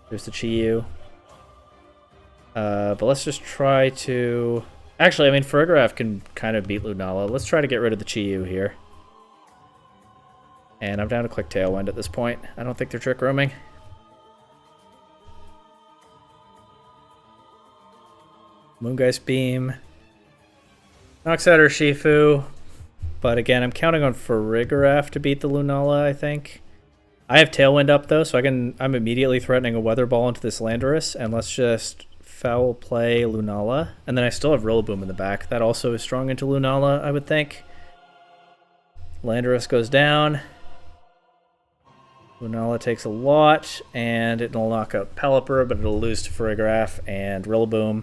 There's the Chi-Yu. But let's just try to... Actually, I mean, Farigiraf can kind of beat Lunala. Let's try to get rid of the Chi-Yu here. And I'm down to click Tailwind at this point. I don't think they're Trick Rooming. Moongeist Beam. Knocks out Urshifu. But again, I'm counting on Farigiraf to beat the Lunala, I think. I have Tailwind up though, so I'm immediately threatening a Weather Ball into this Landorus, and let's just Foul Play, Lunala. And then I still have Rillaboom in the back. That also is strong into Lunala, I would think. Landorus goes down. Lunala takes a lot, and it'll knock out Pelipper, but it'll lose to Farigiraf and Rillaboom.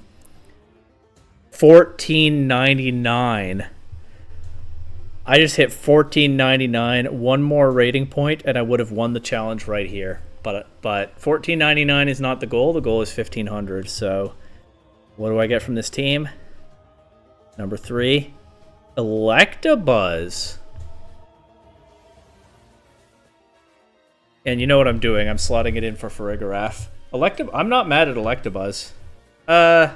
1499. I just hit 1499. One more rating point, and I would have won the challenge right here. But 1499 is not the goal. The goal is 1500. So what do I get from this team? Number 3, Electabuzz. And you know what I'm doing. I'm slotting it in for Farigiraf. I'm not mad at Electabuzz. I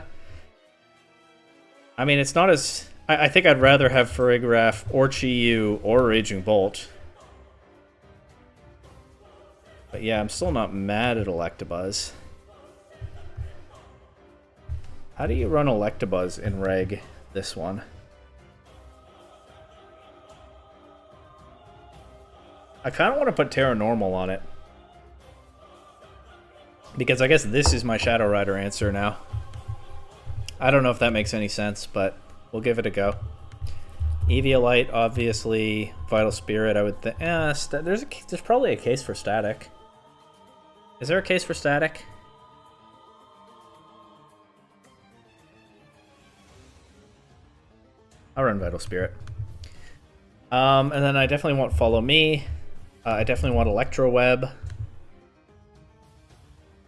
mean, it's not as... I think I'd rather have Farigiraf or Chi-Yu or Raging Bolt. But yeah, I'm still not mad at Electabuzz. How do you run Electabuzz in Reg this one? I kind of want to put Terra Normal on it. Because I guess this is my Shadow Rider answer now. I don't know if that makes any sense, but we'll give it a go. Eviolite, obviously. Vital Spirit, I would think. There's probably a case for Static. Is there a case for Static? I'll run Vital Spirit. And then I definitely want Follow Me. I definitely want Electro Web.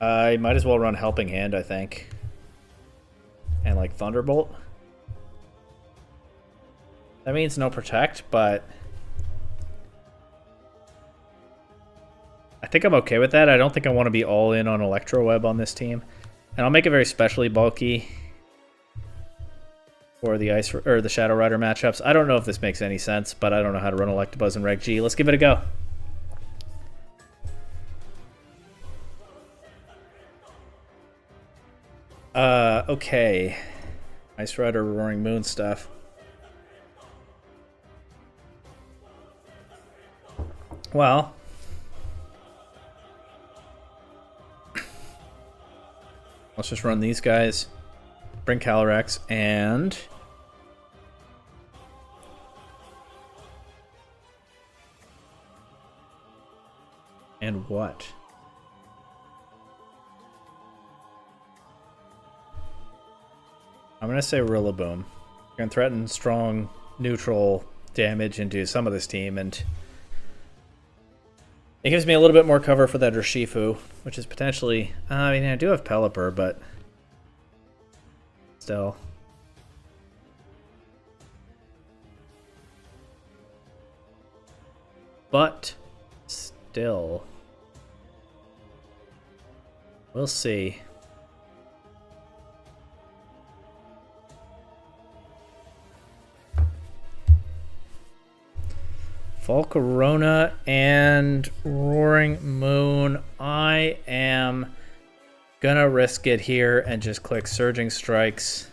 I might as well run Helping Hand, I think. And like Thunderbolt. That means no Protect, but I think I'm okay with that. I don't think I want to be all in on Electro Web on this team. And I'll make it very specially bulky for the Ice or the Shadow Rider matchups. I don't know if this makes any sense, but I don't know how to run Electabuzz in Reg G. Let's give it a go. Okay. Ice Rider, Roaring Moon stuff. Well, let's just run these guys. Bring Calyrex and... And what? I'm going to say Rillaboom. Can threaten strong neutral damage into some of this team, and it gives me a little bit more cover for that Urshifu, which is potentially... I mean, I do have Pelipper, but still. But still. We'll see. Volcarona and Roaring Moon. I am gonna risk it here and just click Surging Strikes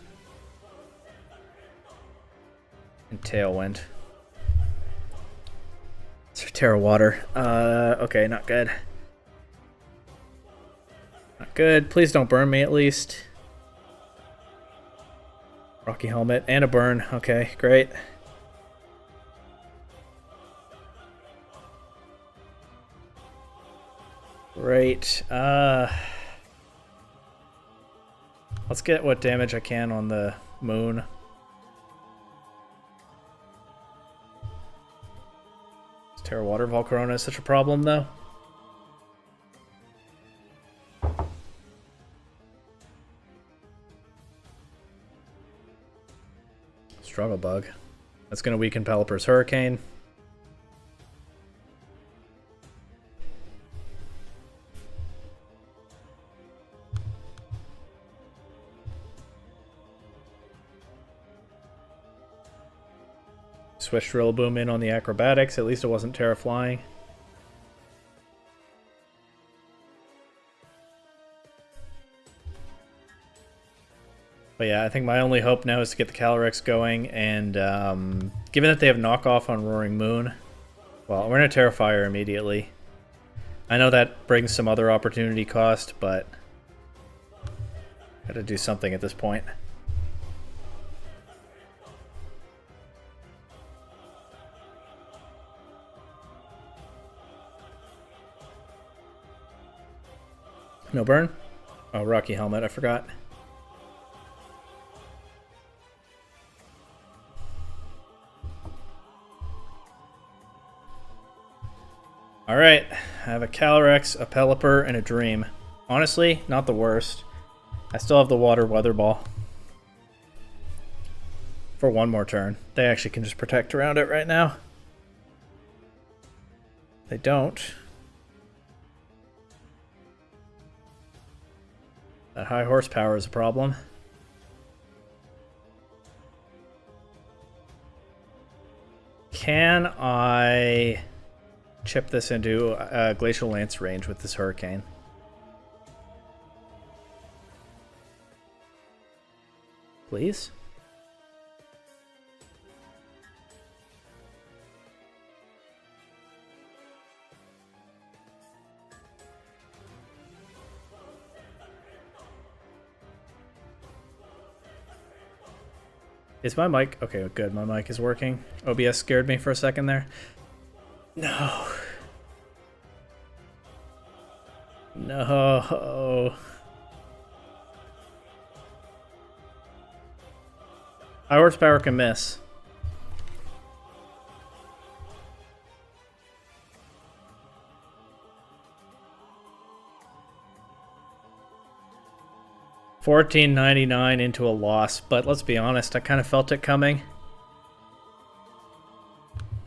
and Tailwind. Terra Water. Okay, not good. Not good. Please don't burn me at least. Rocky Helmet and a burn. Okay, great. Great. Let's get what damage I can on the moon. Is Terra Water Volcarona such a problem, though? Struggle Bug. That's going to weaken Pelipper's Hurricane. Switched Rillaboom in on the acrobatics. At least it wasn't Terra Flying. But yeah, I think my only hope now is to get the Calyrex going, and given that they have knockoff on Roaring Moon, well, we're going to Terrafire immediately. I know that brings some other opportunity cost, but Gotta do something at this point. No burn? Oh, Rocky Helmet, I forgot. Alright, I have a Calyrex, a Pelipper, and a Dream. Honestly, not the worst. I still have the Water Weather Ball. For one more turn. They actually can just protect around it right now. They don't. That high horsepower is a problem. Can I chip this into Glacial Lance range with this Hurricane? Please? Is my mic... Okay, good. My mic is working. OBS scared me for a second there. No. No. High horsepower can miss. $14.99 into a loss, but let's be honest, I kind of felt it coming.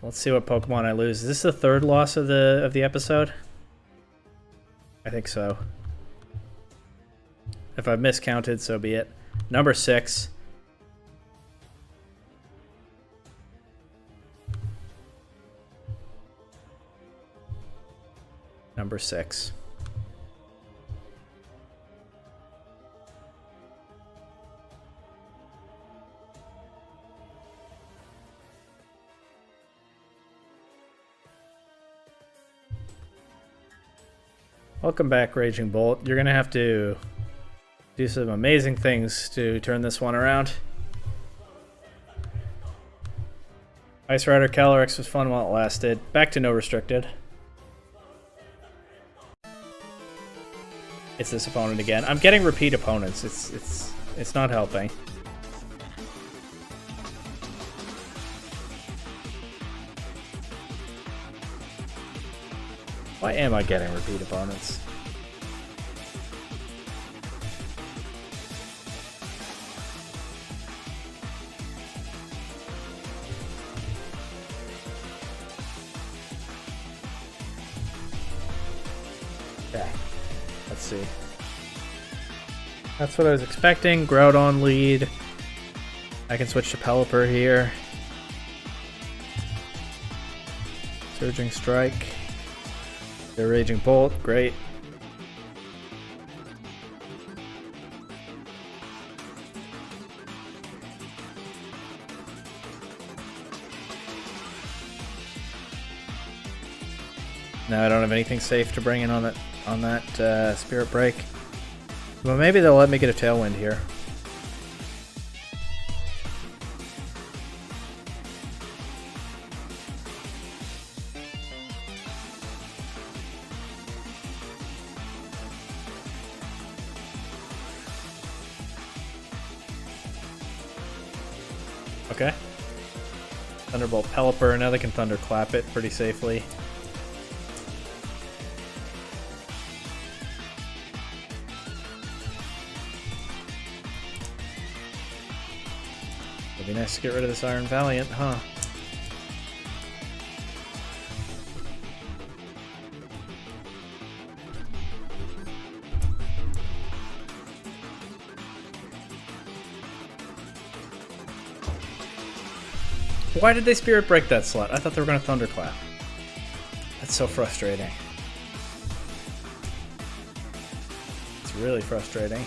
Let's see what Pokemon I lose. Is this the third loss of the episode? I think so. If I've miscounted, so be it. Number 6. Number 6. Welcome back, Raging Bolt. You're going to have to do some amazing things to turn this one around. Ice Rider Calyrex was fun while it lasted. Back to no restricted. It's this opponent again. I'm getting repeat opponents. It's not helping. Why am I getting repeat opponents? Okay, let's see. That's what I was expecting. Groudon lead. I can switch to Pelipper here. Surging Strike. The Raging Bolt, great. Now I don't have anything safe to bring in on that Spirit Break. Well, maybe they'll let me get a Tailwind here. Okay. Thunderbolt Pelipper, now they can Thunderclap it pretty safely. It'd be nice to get rid of this Iron Valiant, huh? Why did they Spirit Break that slot? I thought they were going to Thunderclap. That's so frustrating. It's really frustrating.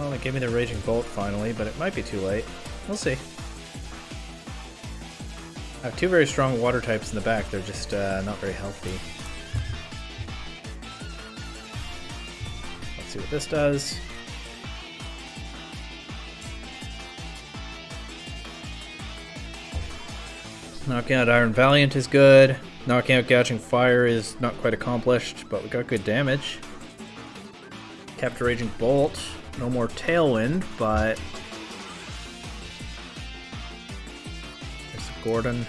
Oh, they gave me the Raging Bolt finally, but it might be too late. We'll see. I have two very strong water types in the back. They're just not very healthy. Let's see what this does. Knocking out Iron Valiant is good. Knocking out Gouging Fire is not quite accomplished, but we got good damage. Kept Raging Bolt. No more Tailwind, but... There's a Gordon.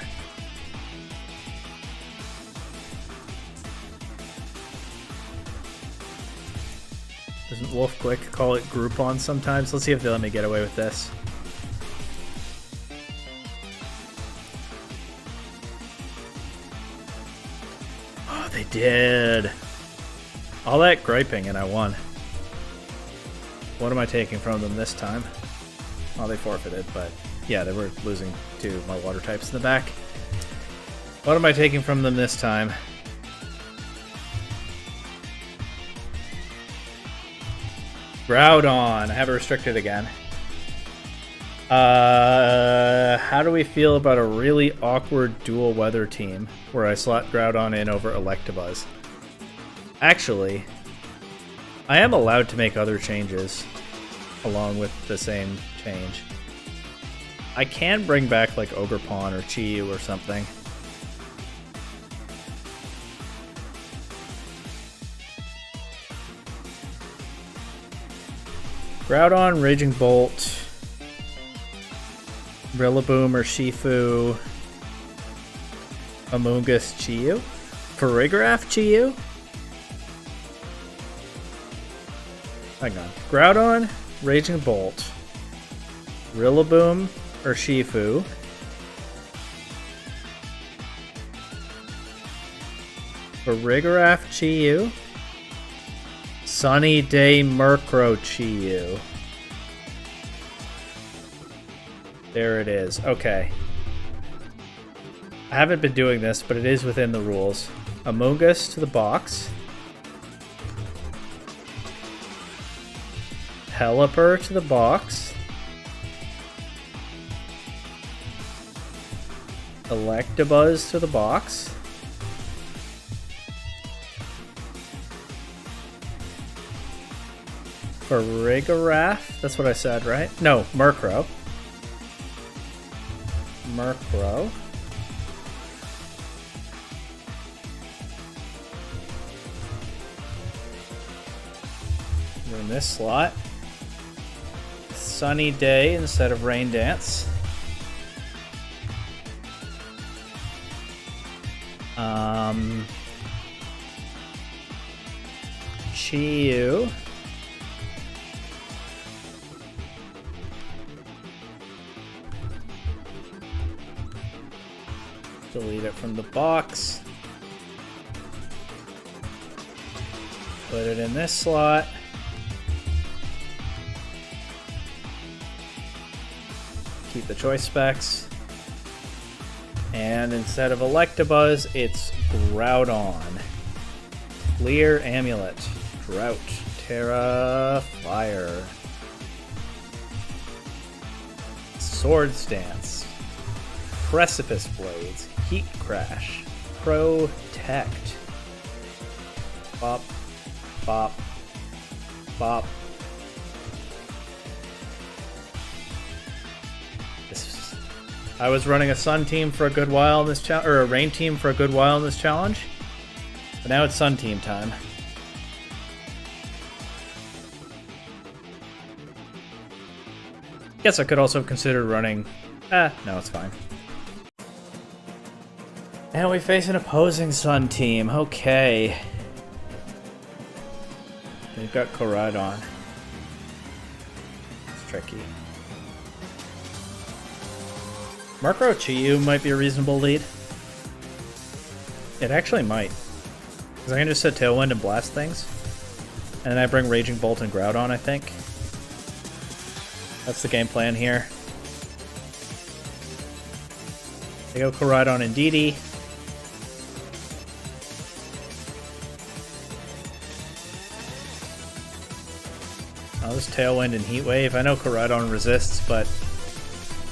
Doesn't Wolf Quick call it Groupon sometimes? Let's see if they let me get away with this. They did. All that griping and I won. What am I taking from them this time? Well, they forfeited, but yeah, they were losing to my water types in the back. What am I taking from them this time? Groudon. I have it restricted again. How do we feel about a really awkward dual weather team where I slot Groudon in over Electabuzz? Actually, I am allowed to make other changes along with the same change. I can bring back like Ogerpon or Chi-Yu or something. Groudon, Raging Bolt, Rillaboom or Urshifu, Amoonguss, Chi-Yu, Farigiraf, Chi-Yu. Hang on. Groudon, Raging Bolt, Rillaboom or Urshifu, Farigiraf, Chi-Yu, Sunny Day Murkrow, Chi-Yu. There it is. Okay. I haven't been doing this, but it is within the rules. Amoonguss to the box. Pelipper to the box. Electabuzz to the box. Farigiraf. That's what I said, right? No, Murkrow. Murkrow. In this slot. Sunny Day instead of Rain Dance. Chi-Yu. Delete it from the box. Put it in this slot. Keep the choice specs. And instead of Electabuzz, it's Groudon. Clear Amulet. Drought. Terra. Fire. Sword Stance. Precipice Blades. Heat Crash. Protect. Bop. Bop. Bop. I was running a Sun team for a good while in this challenge, or a Rain team for a good while in this challenge. But now it's Sun team time. Guess I could also have considered running... no, it's fine. And we face an opposing Sun team. Okay. They've got Koraidon. It's tricky. Murkrow Chi-Yu might be a reasonable lead. It actually might. Because I can just set Tailwind and blast things. And then I bring Raging Bolt and Groudon, I think. That's the game plan here. They go Koraidon and Didi. Oh, just Tailwind and Heat Wave. I know Koraidon resists, but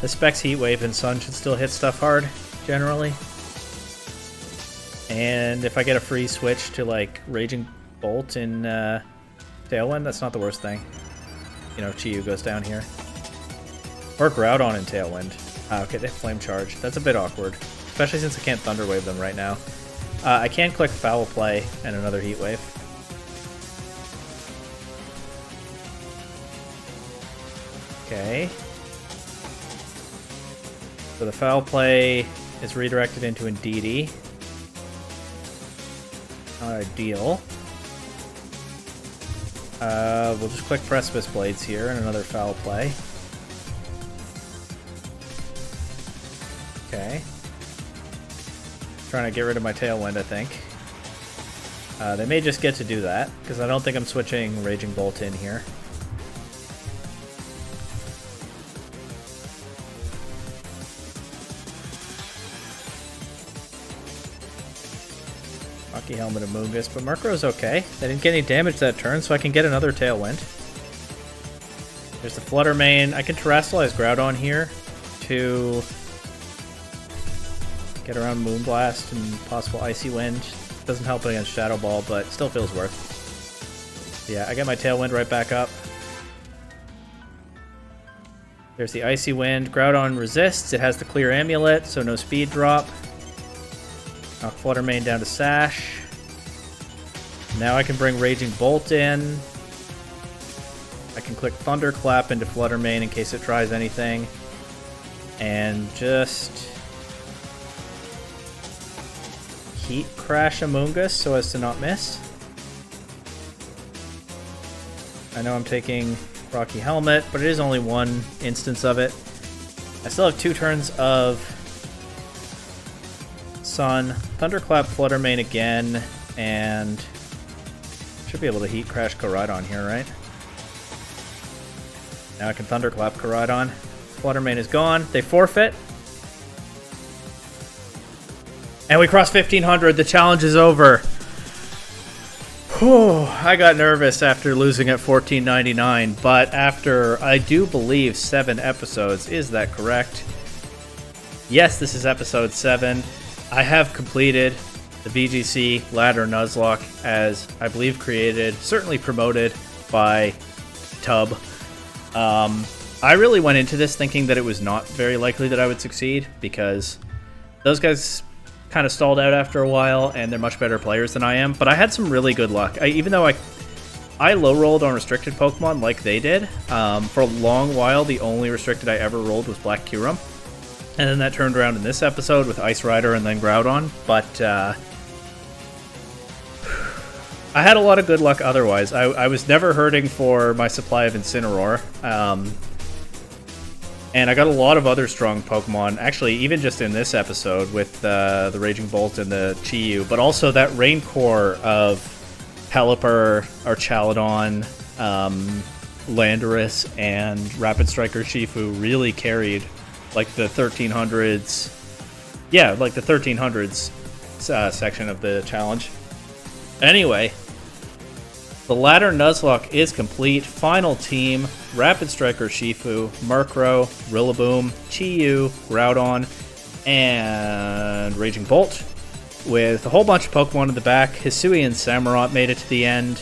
the specs Heat Wave and Sun should still hit stuff hard, generally. And if I get a free switch to, like, Raging Bolt in Tailwind, that's not the worst thing. You know, Chi-Yu goes down here. Or Groudon in Tailwind. Okay, they have Flame Charge. That's a bit awkward, especially since I can't Thunder Wave them right now. I can click Foul Play and another Heat Wave. Okay. So the Foul Play is redirected into Indeedee. Not ideal. We'll just click Precipice Blades here and another Foul Play. Okay. Trying to get rid of my Tailwind, I think. They may just get to do that, because I don't think I'm switching Raging Bolt in here. Rocky Helmet and Moongus, but Murkrow's okay. They didn't get any damage that turn, so I can get another Tailwind. There's the Flutter Mane. I can Terastallize Groudon here to get around Moonblast and possible Icy Wind. Doesn't help against Shadow Ball, but still feels worth. Yeah, I get my Tailwind right back up. There's the Icy Wind. Groudon resists. It has the Clear Amulet, so no speed drop. Knock Flutter Mane down to Sash. Now I can bring Raging Bolt in. I can click Thunderclap into Flutter Mane in case it tries anything. And just Heat Crash Amoongus so as to not miss. I know I'm taking Rocky Helmet, but it is only one instance of it. I still have 2 turns of Sun. Thunderclap Flutter Mane again, and should be able to Heat Crash Koraidon here, right? Now I can Thunderclap Koraidon. Flutter Mane is gone. They forfeit. And we cross 1500. The challenge is over. Whew, I got nervous after losing at 1499, but after, I do believe, 7 episodes. Is that correct? Yes, this is episode 7. I have completed the VGC ladder Nuzlocke as, I believe, created, certainly promoted by Tub. I really went into this thinking that it was not very likely that I would succeed because those guys kind of stalled out after a while and they're much better players than I am, but I had some really good luck. Even though I low rolled on restricted Pokemon like they did, for a long while the only restricted I ever rolled was Black Kyurem. And then that turned around in this episode with Ice Rider and then Groudon. But I had a lot of good luck otherwise. I was never hurting for my supply of Incineroar. And I got a lot of other strong Pokemon, actually, even just in this episode with the Raging Bolt and the Chi-Yu. But also that Rain Core of Pelipper, Archaladon, Landorus, and Rapid Strike Urshifu really carried like the 1300s. Yeah, like the 1300s section of the challenge. Anyway, the ladder Nuzlocke is complete. Final team: Rapid Strike Urshifu, Murkrow, Rillaboom, Chi-Yu, Groudon, and Raging Bolt. With a whole bunch of Pokemon in the back. Hisui and Samurott made it to the end.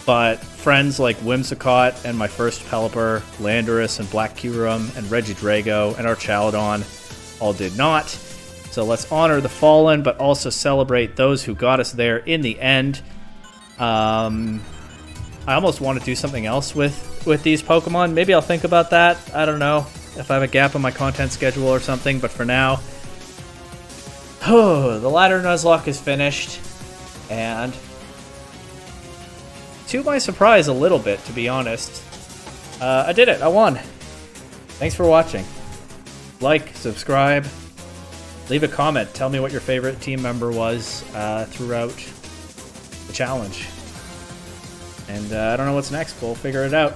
But friends like Whimsicott and my first Pelipper, Landorus and Black Kyurem and Regidrago and Archaladon all did not. So let's honor the fallen, but also celebrate those who got us there in the end. I almost want to do something else with these Pokemon. Maybe I'll think about that. I don't know if I have a gap in my content schedule or something, but for now, the ladder Nuzlocke is finished, and to my surprise a little bit, to be honest, I did it. I won. Thanks for watching. Like, subscribe, leave a comment. Tell me what your favorite team member was throughout the challenge. And I don't know what's next. We'll figure it out.